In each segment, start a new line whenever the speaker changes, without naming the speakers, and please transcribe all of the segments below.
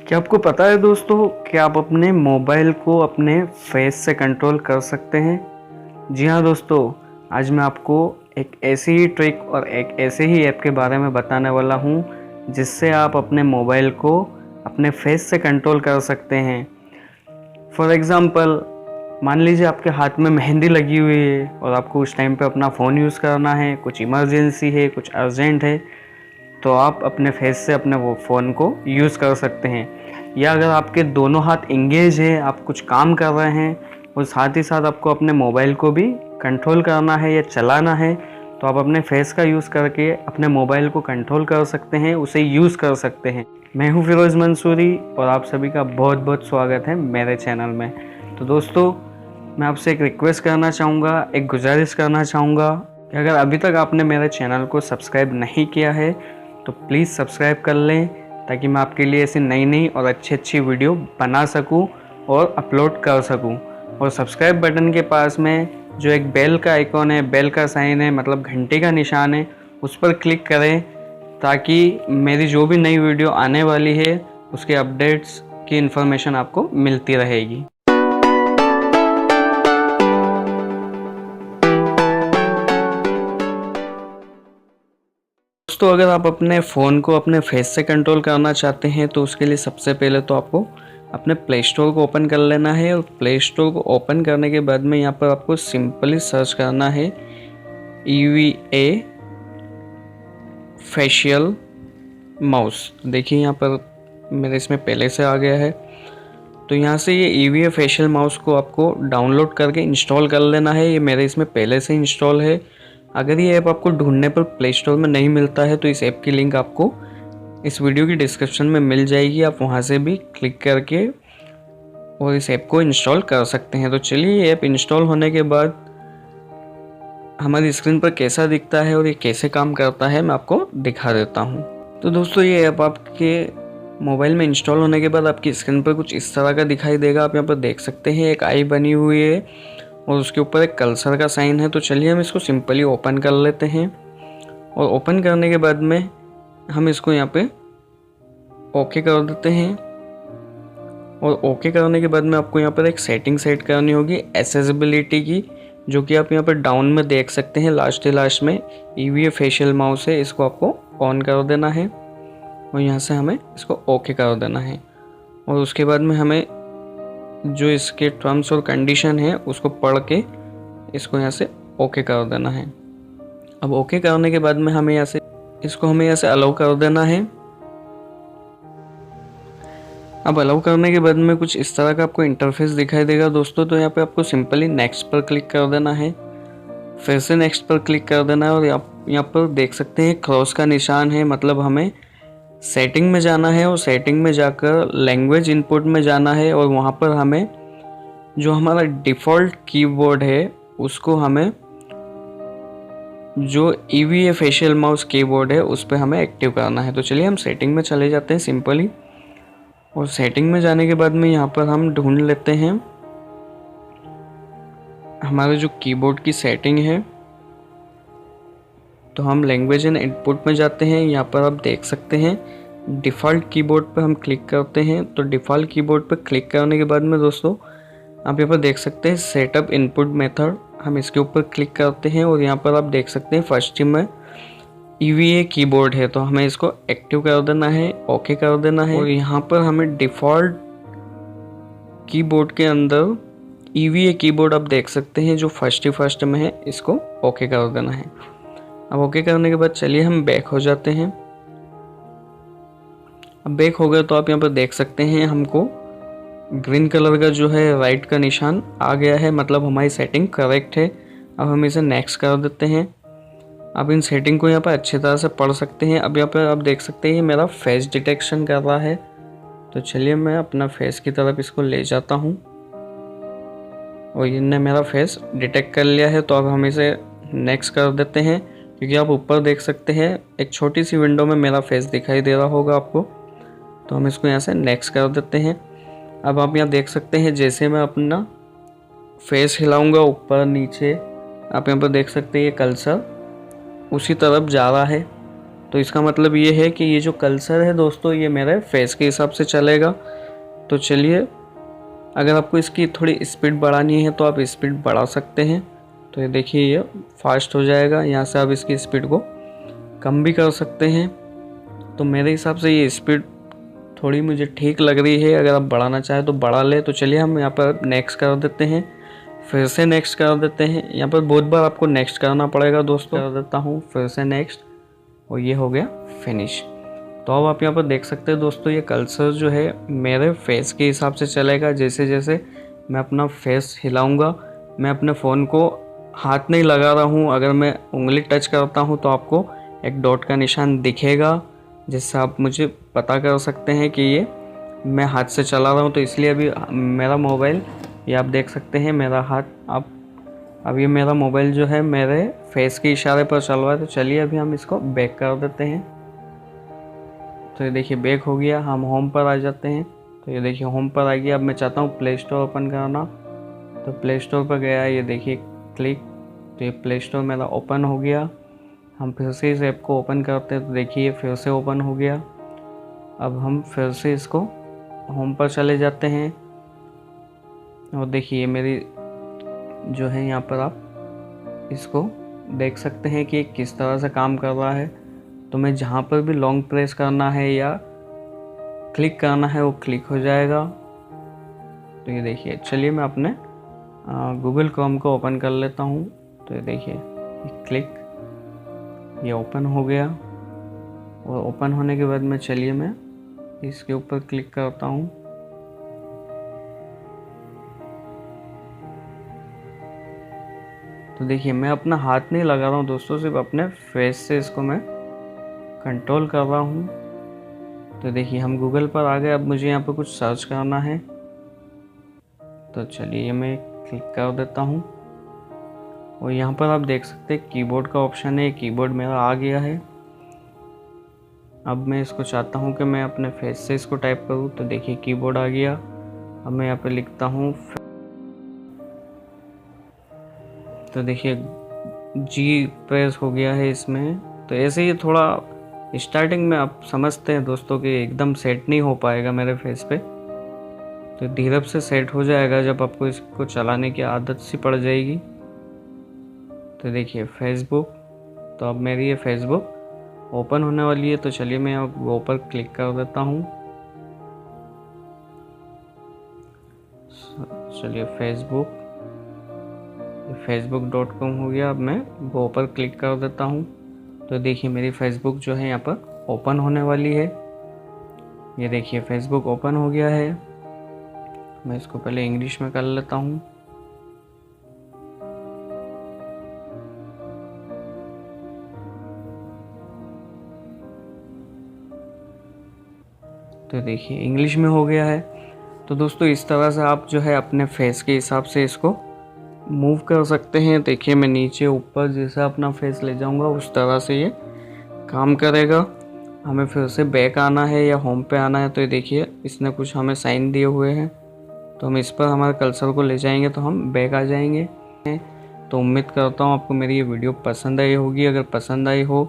क्या आपको पता है दोस्तों कि आप अपने मोबाइल को अपने फेस से कंट्रोल कर सकते हैं। जी हाँ दोस्तों, आज मैं आपको एक ऐसी ही ट्रिक और एक ऐसे ही ऐप के बारे में बताने वाला हूँ जिससे आप अपने मोबाइल को अपने फेस से कंट्रोल कर सकते हैं। फॉर एग्ज़ाम्पल, मान लीजिए आपके हाथ में मेहंदी लगी हुई है और आपको उस टाइम पे अपना फ़ोन यूज़ करना है, कुछ इमरजेंसी है, कुछ अर्जेंट है, तो आप अपने फेस से अपने वो फ़ोन को यूज़ कर सकते हैं। या अगर आपके दोनों हाथ इंगेज है, आप कुछ काम कर रहे हैं और साथ ही साथ आपको अपने मोबाइल को भी कंट्रोल करना है या चलाना है, तो आप अपने फेस का यूज़ करके अपने मोबाइल को कंट्रोल कर सकते हैं, उसे यूज़ कर सकते हैं। मैं हूँ फिरोज़ मंसूरी और आप सभी का बहुत बहुत स्वागत है मेरे चैनल में। तो दोस्तों, मैं आपसे एक रिक्वेस्ट करना चाहूँगा, एक गुजारिश करना चाहूँगा कि अगर अभी तक आपने मेरे चैनल को सब्सक्राइब नहीं किया है तो प्लीज़ सब्सक्राइब कर लें, ताकि मैं आपके लिए ऐसी नई नई और अच्छी अच्छी वीडियो बना सकूं और अपलोड कर सकूं। और सब्सक्राइब बटन के पास में जो एक बेल का आइकॉन है, बेल का साइन है, मतलब घंटे का निशान है, उस पर क्लिक करें ताकि मेरी जो भी नई वीडियो आने वाली है उसके अपडेट्स की इन्फॉर्मेशन आपको मिलती रहेगी। दोस्तों, अगर आप अपने फ़ोन को अपने फेस से कंट्रोल करना चाहते हैं तो उसके लिए सबसे पहले तो आपको अपने प्ले स्टोर को ओपन कर लेना है। और प्ले स्टोर को ओपन करने के बाद में यहाँ पर आपको सिंपली सर्च करना है EVA फेशियल माउस। देखिए यहाँ पर मेरे इसमें पहले से आ गया है, तो यहाँ से ये EVA फेशियल माउस को आपको डाउनलोड करके इंस्टॉल कर लेना है। ये मेरे इसमें पहले से इंस्टॉल है। अगर ये ऐप आपको ढूंढने पर प्ले स्टोर में नहीं मिलता है तो इस ऐप की लिंक आपको इस वीडियो की डिस्क्रिप्शन में मिल जाएगी, आप वहाँ से भी क्लिक करके और इस ऐप को इंस्टॉल कर सकते हैं। तो चलिए, ये ऐप इंस्टॉल होने के बाद हमारी स्क्रीन पर कैसा दिखता है और ये कैसे काम करता है मैं आपको दिखा देता हूँ। तो दोस्तों, ये ऐप आपके मोबाइल में इंस्टॉल होने के बाद आपकी स्क्रीन पर कुछ इस तरह का दिखाई देगा। आप यहाँ पर देख सकते हैं एक आई बनी हुई है और उसके ऊपर एक कल्सर का साइन है। तो चलिए हम इसको सिंपली ओपन कर लेते हैं। और ओपन करने के बाद में हम इसको यहाँ पे ओके कर देते हैं। और ओके करने के बाद में आपको यहाँ पर एक सेटिंग सेट करनी होगी एक्सेसिबिलिटी की, जो कि आप यहाँ पर डाउन में देख सकते हैं लास्ट में EVA फेशियल माउस है, इसको आपको ऑन कर देना है और यहाँ से हमें इसको ओके कर देना है। और उसके बाद में हमें जो इसके टर्म्स और कंडीशन है उसको पढ़ के इसको यहाँ से ओके कर देना है। अब ओके करने के बाद में हमें यहाँ से अलाउ कर देना है। अब अलाउ करने के बाद में कुछ इस तरह का आपको इंटरफेस दिखाई देगा दोस्तों। तो यहाँ पे आपको सिंपली नेक्स्ट पर क्लिक कर देना है, फिर से नेक्स्ट पर क्लिक कर देना है। और यहाँ पर देख सकते हैं क्रॉस का निशान है, मतलब हमें सेटिंग में जाना है और सेटिंग में जाकर लैंग्वेज इनपुट में जाना है। और वहाँ पर हमें जो हमारा डिफ़ॉल्ट कीबोर्ड है उसको हमें जो EVA फेशियल माउस कीबोर्ड है उस पर हमें एक्टिव करना है। तो चलिए हम सेटिंग में चले जाते हैं सिंपली। और सेटिंग में जाने के बाद में यहाँ पर हम ढूंढ लेते हैं हमारे जो कीबोर्ड की सेटिंग है। तो हम लैंग्वेज एंड इनपुट में जाते हैं। यहाँ पर आप देख सकते हैं डिफ़ॉल्ट कीबोर्ड पर हम क्लिक करते हैं। तो डिफ़ॉल्ट कीबोर्ड पर क्लिक करने के बाद में दोस्तों आप यहाँ पर देख सकते हैं सेटअप इनपुट मेथड, हम इसके ऊपर क्लिक करते हैं। और यहाँ पर आप देख सकते हैं फर्स्ट में EVA कीबोर्ड है, तो हमें इसको एक्टिव कर देना है, ओके कर देना है। और यहाँ पर हमें डिफ़ॉल्ट कीबोर्ड के अंदर EVA कीबोर्ड आप देख सकते हैं जो फर्स्ट में है, इसको ओके कर देना है। अब ओके करने के बाद चलिए हम बैक हो जाते हैं। अब बैक हो गए तो आप यहाँ पर देख सकते हैं हमको ग्रीन कलर का जो है राइट का निशान आ गया है, मतलब हमारी सेटिंग करेक्ट है। अब हम इसे नेक्स्ट कर देते हैं। अब इन सेटिंग को यहाँ पर अच्छी तरह से पढ़ सकते हैं। अब यहाँ पर आप देख सकते हैं मेरा फेस डिटेक्शन कर रहा है, तो चलिए मैं अपना फेस की तरफ इसको ले जाता हूँ और इनने मेरा फेस डिटेक्ट कर लिया है। तो अब हम इसे नेक्स्ट कर देते हैं, क्योंकि आप ऊपर देख सकते हैं एक छोटी सी विंडो में मेरा फेस दिखाई दे रहा होगा आपको। तो हम इसको यहाँ से नेक्स्ट कर देते हैं। अब आप यहाँ देख सकते हैं जैसे मैं अपना फेस हिलाऊंगा ऊपर नीचे, आप यहाँ पर देख सकते हैं ये कर्सर उसी तरफ जा रहा है। तो इसका मतलब ये है कि ये जो कर्सर है दोस्तों ये मेरे फेस के हिसाब से चलेगा। तो चलिए, अगर आपको इसकी थोड़ी स्पीड बढ़ानी है तो आप स्पीड बढ़ा सकते हैं। तो ये देखिए ये फास्ट हो जाएगा। यहाँ से आप इसकी स्पीड को कम भी कर सकते हैं। तो मेरे हिसाब से ये स्पीड थोड़ी मुझे ठीक लग रही है। अगर आप बढ़ाना चाहें तो बढ़ा ले। तो चलिए हम यहाँ पर नेक्स्ट कर देते हैं, फिर से नेक्स्ट कर देते हैं। यहाँ पर बहुत बार आपको नेक्स्ट करना पड़ेगा दोस्तों। कर देता हूँ फिर से नेक्स्ट, और ये हो गया फिनिश। तो अब आप यहाँ पर देख सकते हैं दोस्तों ये कर्सर जो है मेरे फेस के हिसाब से चलेगा। जैसे जैसे मैं अपना फेस हिलाऊंगा, मैं अपने फ़ोन को हाथ नहीं लगा रहा हूँ, अगर मैं उंगली टच करता हूँ तो आपको एक डॉट का निशान दिखेगा, जिससे आप मुझे पता कर सकते हैं कि ये मैं हाथ से चला रहा हूँ। तो इसलिए अभी मेरा मोबाइल, ये आप देख सकते हैं मेरा हाथ, अब ये मेरा मोबाइल जो है मेरे फेस के इशारे पर चल रहा है। तो चलिए अभी हम इसको बैक कर देते हैं। तो ये देखिए बैक हो गया। हम होम पर आ जाते हैं। तो ये देखिए होम पर आ गया। अब मैं चाहता हूँ प्ले स्टोर ओपन करना, तो प्ले स्टोर पर गया, ये देखिए क्लिक, तो ये प्ले स्टोर मेरा ओपन हो गया। हम फिर से इस ऐप को ओपन करते हैं, तो देखिए फिर से ओपन हो गया। अब हम फिर से इसको होम पर चले जाते हैं, और देखिए मेरी जो है यहाँ पर आप इसको देख सकते हैं कि किस तरह से काम कर रहा है। तो मैं जहाँ पर भी लॉन्ग प्रेस करना है या क्लिक करना है वो क्लिक हो जाएगा। तो ये देखिए, चलिए मैं अपने गूगल क्रोम को ओपन कर लेता हूँ। तो ये देखिए क्लिक, ये ओपन हो गया। और ओपन होने के बाद में चलिए मैं इसके ऊपर क्लिक करता हूँ। तो देखिए मैं अपना हाथ नहीं लगा रहा हूँ दोस्तों, सिर्फ अपने फेस से इसको मैं कंट्रोल कर रहा हूँ। तो देखिए हम गूगल पर आ गए। अब मुझे यहाँ पर कुछ सर्च करना है, तो चलिए मैं क्लिक कर देता हूँ। और यहाँ पर आप देख सकते हैं कीबोर्ड का ऑप्शन है, कीबोर्ड मेरा आ गया है। अब मैं इसको चाहता हूँ कि मैं अपने फेस से इसको टाइप करूँ। तो देखिए कीबोर्ड आ गया। अब मैं यहाँ पे लिखता हूँ, तो देखिए जी प्रेस हो गया है इसमें। तो ऐसे ही थोड़ा स्टार्टिंग में आप समझते हैं दोस्तों कि एकदम सेट नहीं हो पाएगा मेरे फेस पे, तो धीरे से सेट हो जाएगा जब आपको इसको चलाने की आदत सी पड़ जाएगी। तो देखिए फेसबुक, तो अब मेरी ये फेसबुक ओपन होने वाली है। तो चलिए मैं वो पर क्लिक कर देता हूँ। चलिए facebook.com हो गया। अब मैं वो पर क्लिक कर देता हूँ। तो देखिए मेरी फेसबुक जो है यहाँ पर ओपन होने वाली है। ये देखिए फेसबुक ओपन हो गया है। मैं इसको पहले इंग्लिश में कर लेता हूँ। तो देखिए इंग्लिश में हो गया है। तो दोस्तों इस तरह से आप जो है अपने फेस के हिसाब से इसको मूव कर सकते हैं। देखिए मैं नीचे ऊपर जैसा अपना फेस ले जाऊंगा उस तरह से ये काम करेगा। हमें फिर से बैक आना है या होम पे आना है। तो ये देखिए इसने कुछ हमें साइन दिए हुए हैं, तो हम इस पर हमारे कर्सर को ले जाएंगे तो हम बैक आ जाएंगे। तो उम्मीद करता हूँ आपको मेरी ये वीडियो पसंद आई होगी। अगर पसंद आई हो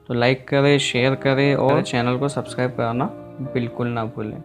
तो लाइक करें, शेयर करें और चैनल को सब्सक्राइब करना बिल्कुल ना भूलें।